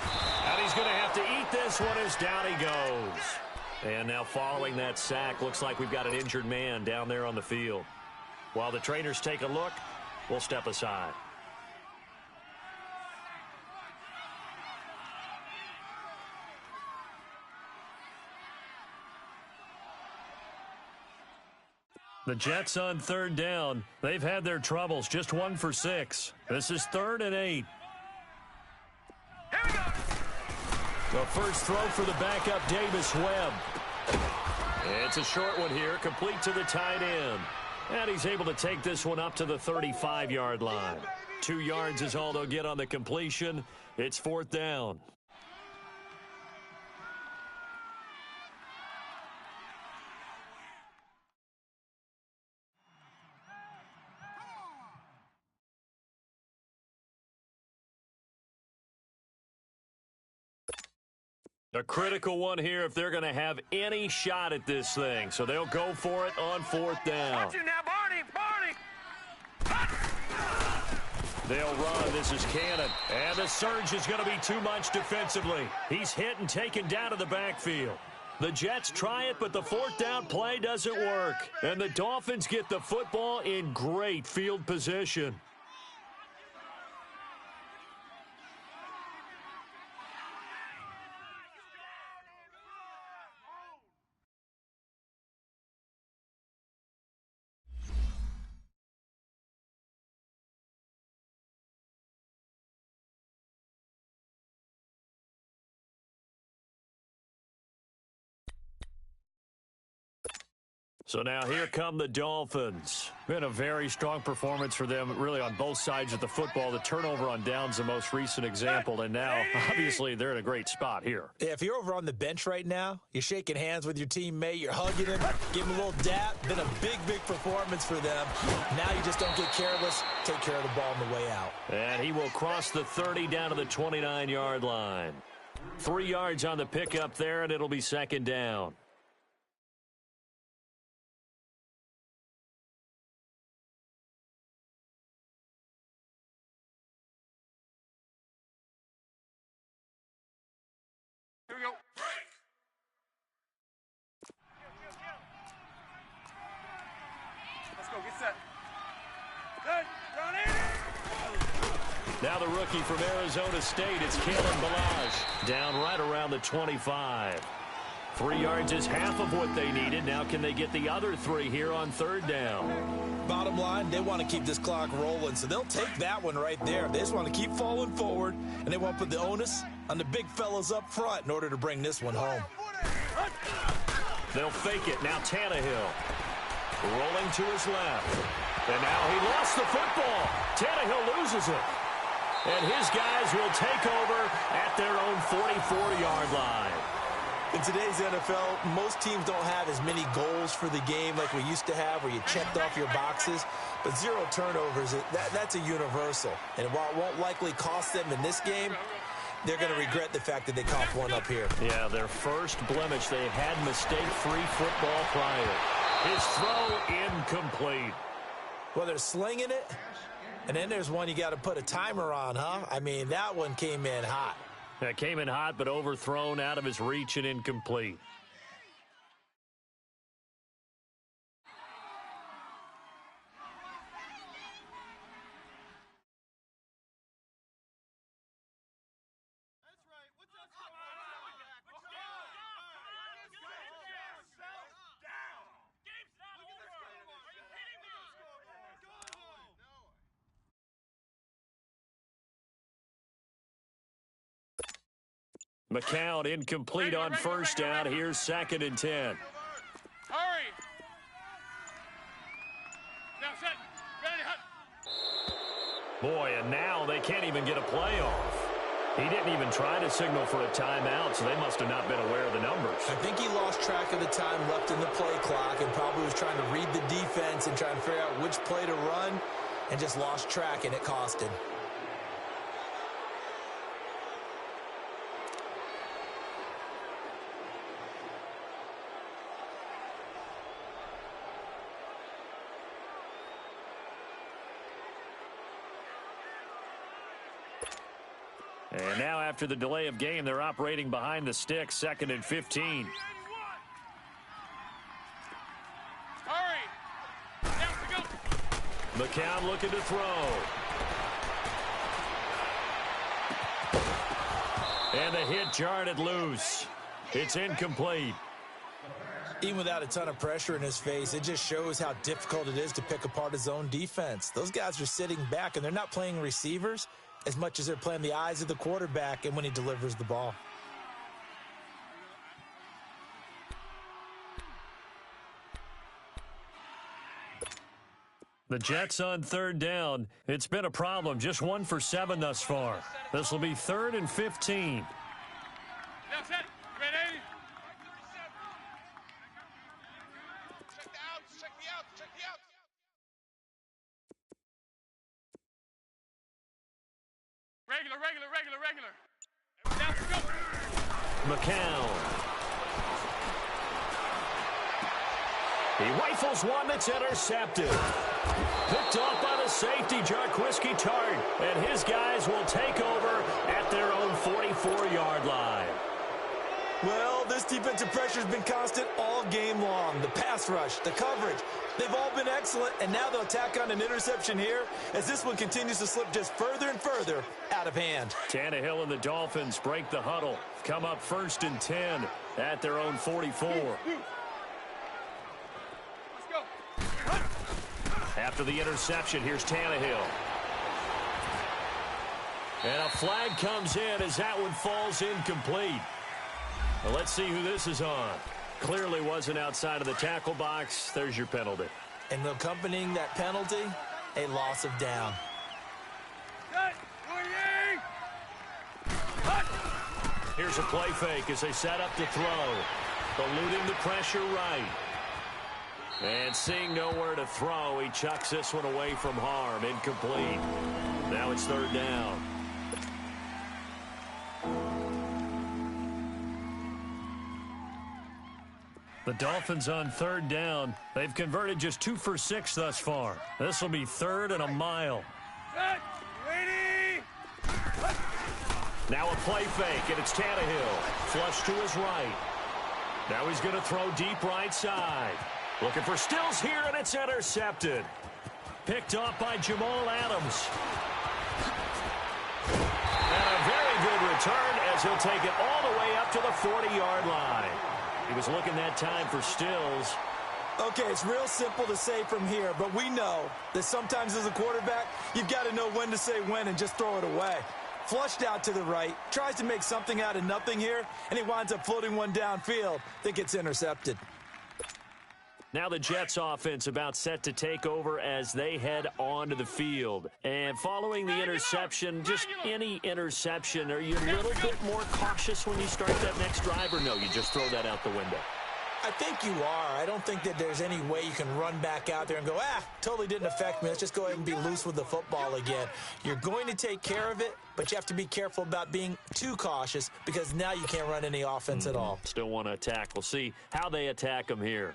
And he's going to have to eat this one as down he goes. And now following that sack, looks like we've got an injured man down there on the field. While the trainers take a look, we'll step aside. The Jets on 3rd down. They've had their troubles. Just 1 for 6. This is 3rd and 8. Here we go. The first throw for the backup, Davis Webb. It's a short one here, complete to the tight end. And he's able to take this one up to the 35-yard line. 2 yards is all they'll get on the completion. It's 4th down. A critical one here if they're going to have any shot at this thing. So they'll go for it on 4th down. Watch it now, Barney. They'll run. This is Cannon. And the surge is going to be too much defensively. He's hit and taken down to the backfield. The Jets try it, but the 4th down play doesn't work. And the Dolphins get the football in great field position. So now here come the Dolphins. Been a very strong performance for them, really on both sides of the football. The turnover on downs, the most recent example, and now, obviously, they're in a great spot here. Yeah, if you're over on the bench right now, you're shaking hands with your teammate, you're hugging him, give him a little dap. Been a big, big performance for them. Now you just don't get careless. Take care of the ball on the way out. And he will cross the 30 down to the 29-yard line. 3 yards on the pickup there, and it'll be 2nd down. Here we go. Let's go. Get set. Good. Now the rookie from Arizona State, it's Kalen Ballage. Down right around the 25. 3 yards is half of what they needed. Now can they get the other 3 here on third down? Bottom line, they want to keep this clock rolling, so they'll take that one right there. They just want to keep falling forward, and they want to put the onus on the big fellas up front in order to bring this one home. They'll fake it. Now Tannehill rolling to his left. And now he lost the football. Tannehill loses it. And his guys will take over at their own 44-yard line. In today's NFL, most teams don't have as many goals for the game like we used to have where you checked off your boxes. But 0 turnovers, that's a universal. And while it won't likely cost them in this game, they're going to regret the fact that they coughed one up here. Yeah, their first blemish. They had mistake-free football prior. His throw incomplete. Well, they're slinging it, and then there's one you got to put a timer on, huh? I mean, that one came in hot. That came in hot, but overthrown out of his reach and incomplete. McCown incomplete on first down. Here's 2nd and 10. Hurry. Now set. Ready, hut. Boy, and now they can't even get a play off. He didn't even try to signal for a timeout, so they must have not been aware of the numbers. I think he lost track of the time left in the play clock and probably was trying to read the defense and trying to figure out which play to run and just lost track, and it cost him. And now after the delay of game, they're operating behind the sticks, 2nd and 15. Hurry. Down to go. McCown looking to throw. And the hit jarred it loose. It's incomplete. Even without a ton of pressure in his face, it just shows how difficult it is to pick apart his own defense. Those guys are sitting back, and they're not playing receivers as much as they're playing the eyes of the quarterback and when he delivers the ball. The Jets on third down. It's been a problem. Just 1 for 7 thus far. This will be 3rd and 15. Now set. Ready. Check the outs. Check the outs. Check the outs. Regular. Down to go. McCown. He rifles one that's intercepted. Picked off by the safety, Jarquiski Tart. And his guys will take over at their own 44-yard line. Well, this defensive pressure has been constant all game long. The pass rush, the coverage, they've all been excellent, and now they'll tack on an interception here as this one continues to slip just further and further out of hand. Tannehill and the Dolphins break the huddle. Come up 1st and 10 at their own 44. Let's go. After the interception, here's Tannehill. And a flag comes in as that one falls incomplete. Well, let's see who this is on. Clearly wasn't outside of the tackle box. There's your penalty. And accompanying that penalty, a loss of down. Here's a play fake as they set up to throw. Eluding the pressure right. And seeing nowhere to throw, he chucks this one away from harm. Incomplete. Now it's 3rd down. The Dolphins on 3rd down. They've converted just 2 for 6 thus far. This will be 3rd and a mile. Ready. Now a play fake, and it's Tannehill. Flush to his right. Now he's going to throw deep right side. Looking for Stills here, and it's intercepted. Picked off by Jamal Adams. he'll take it all the way up to the 40-yard line. He was looking that time for Stills. Okay, it's real simple to say from here, but we know that sometimes as a quarterback, you've got to know when to say when and just throw it away. Flushed out to the right, tries to make something out of nothing here, and he winds up floating one downfield that gets intercepted. Now the Jets offense about set to take over as they head onto the field. And following the interception, just any interception, are you a little bit more cautious when you start that next drive, or no, you just throw that out the window? I think you are. I don't think that there's any way you can run back out there and go, totally didn't affect me. Let's just go ahead and be loose with the football again. You're going to take care of it, but you have to be careful about being too cautious because now you can't run any offense at all. Still want to attack. We'll see how they attack them here.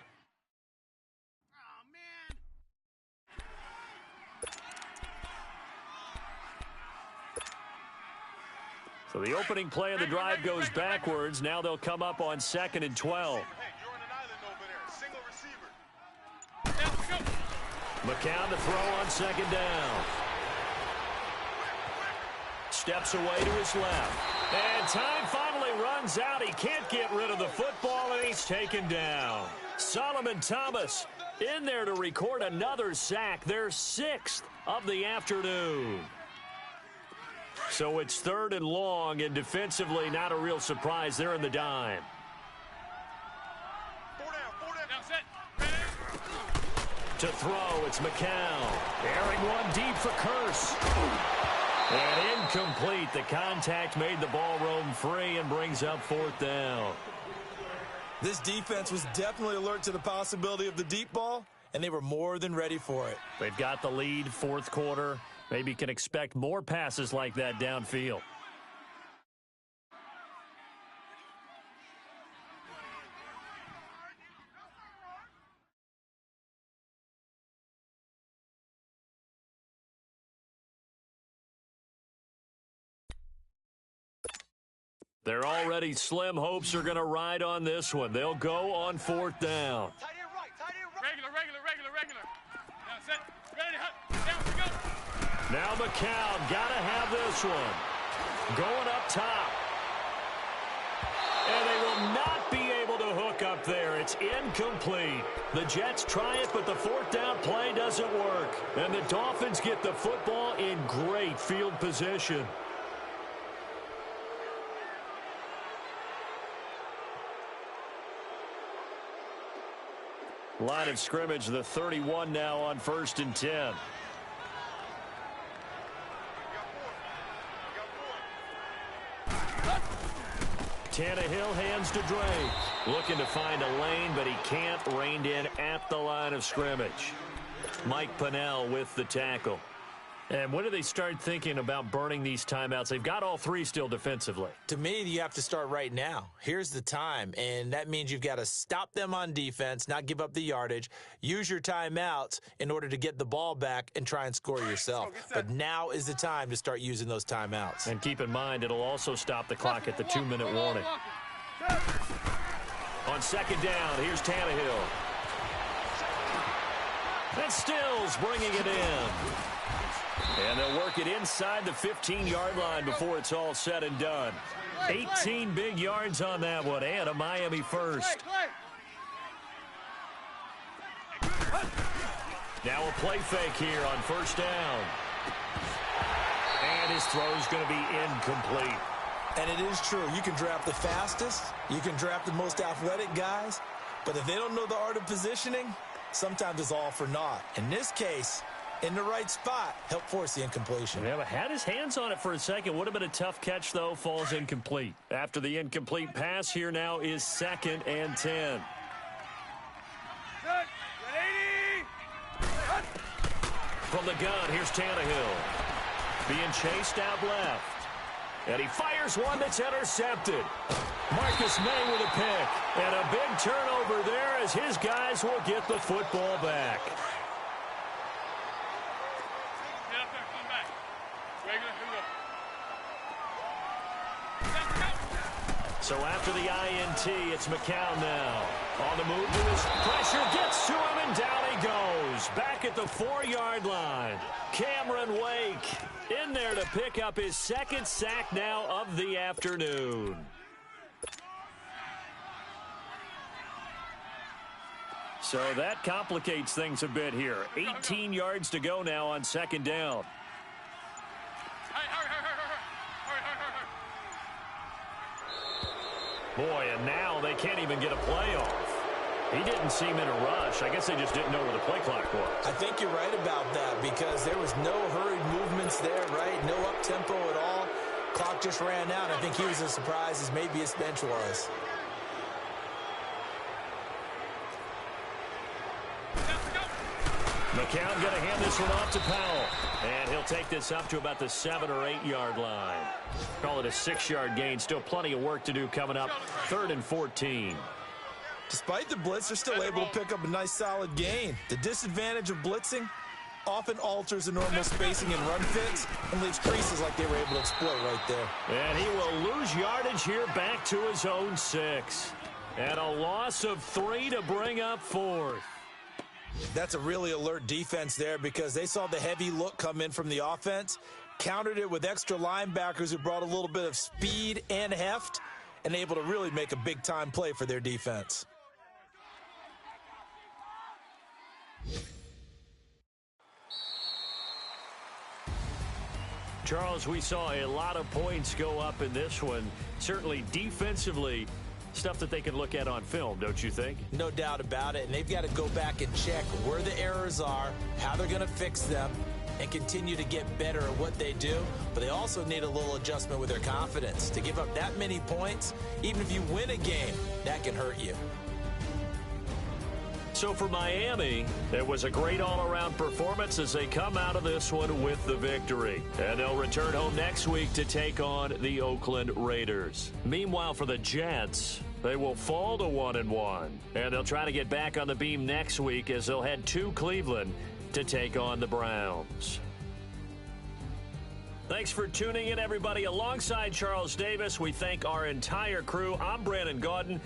So the opening play of the drive goes backwards. Now they'll come up on 2nd and 12. McCown to throw on 2nd down. Steps away to his left. And time finally runs out. He can't get rid of the football, and he's taken down. Solomon Thomas in there to record another sack. Their 6th of the afternoon. So it's 3rd and long, and defensively not a real surprise. They're in the dime. To throw, it's McCown. Airing one deep for Curse. And incomplete. The contact made the ball roam free and brings up 4th down. This defense was definitely alert to the possibility of the deep ball, and they were more than ready for it. They've got the lead, 4th quarter. Maybe can expect more passes like that downfield. They're already slim hopes are going to ride on this one. They'll go on 4th down. Regular. Now set. Ready, down we go. Now McCown got to have this one. Going up top. And they will not be able to hook up there. It's incomplete. The Jets try it, but the 4th down play doesn't work. And the Dolphins get the football in great field position. Line of scrimmage, the 31 now on 1st and 10. Tannehill hands to Drake. Looking to find a lane, but he can't. Reined in at the line of scrimmage. Mike Pennell with the tackle. And when do they start thinking about burning these timeouts? They've got all 3 still defensively. To me, you have to start right now. Here's the time, and that means you've got to stop them on defense, not give up the yardage, use your timeouts in order to get the ball back and try and score yourself. But now is the time to start using those timeouts. And keep in mind, it'll also stop the clock at the 2-minute warning. On 2nd down, here's Tannehill. And Stills bringing it in. And they'll work it inside the 15-yard line before it's all said and done. 18 big yards on that one, and a Miami first. Now a play fake here on 1st down. And his throw's going to be incomplete. And it is true. You can draft the fastest. You can draft the most athletic guys. But if they don't know the art of positioning, sometimes it's all for naught. In this case, in the right spot, help force the incompletion. Yeah, but had his hands on it for a second. Would have been a tough catch, though. Falls incomplete. After the incomplete pass, here now is 2nd and 10. From the gun, here's Tannehill. Being chased out left. And he fires one that's intercepted. Marcus May with a pick. And a big turnover there as his guys will get the football back. So after the INT, it's McCown now. On the move to his pressure, gets to him, and down he goes. Back at the 4-yard line. Cameron Wake in there to pick up his second sack now of the afternoon. So that complicates things a bit here. 18 yards to go now on second down. Boy, and now they can't even get a play off. He didn't seem in a rush. I guess they just didn't know where the play clock was. I think you're right about that because there was no hurried movements there, right? No up-tempo at all. Clock just ran out. I think he was as surprised as maybe his bench was. McCown going to hand this one off to Powell. And he'll take this up to about the 7 or 8 yard line. Call it a 6-yard gain. Still plenty of work to do coming up. 3rd and 14. Despite the blitz, they're still able to pick up a nice solid gain. The disadvantage of blitzing often alters the normal spacing and run fits and leaves creases like they were able to exploit right there. And he will lose yardage here back to his own 6. And a loss of 3 to bring up 4th. That's a really alert defense there because they saw the heavy look come in from the offense, countered it with extra linebackers who brought a little bit of speed and heft, and able to really make a big-time play for their defense. Charles, we saw a lot of points go up in this one. Certainly defensively, stuff that they can look at on film, don't you think? No doubt about it, and they've got to go back and check where the errors are, how they're going to fix them, and continue to get better at what they do. But they also need a little adjustment with their confidence. To give up that many points, even if you win a game, that can hurt you. So for Miami, it was a great all-around performance as they come out of this one with the victory. And they'll return home next week to take on the Oakland Raiders. Meanwhile, for the Jets, they will fall to 1-1. And they'll try to get back on the beam next week as they'll head to Cleveland to take on the Browns. Thanks for tuning in, everybody. Alongside Charles Davis, we thank our entire crew. I'm Brandon Gaudin.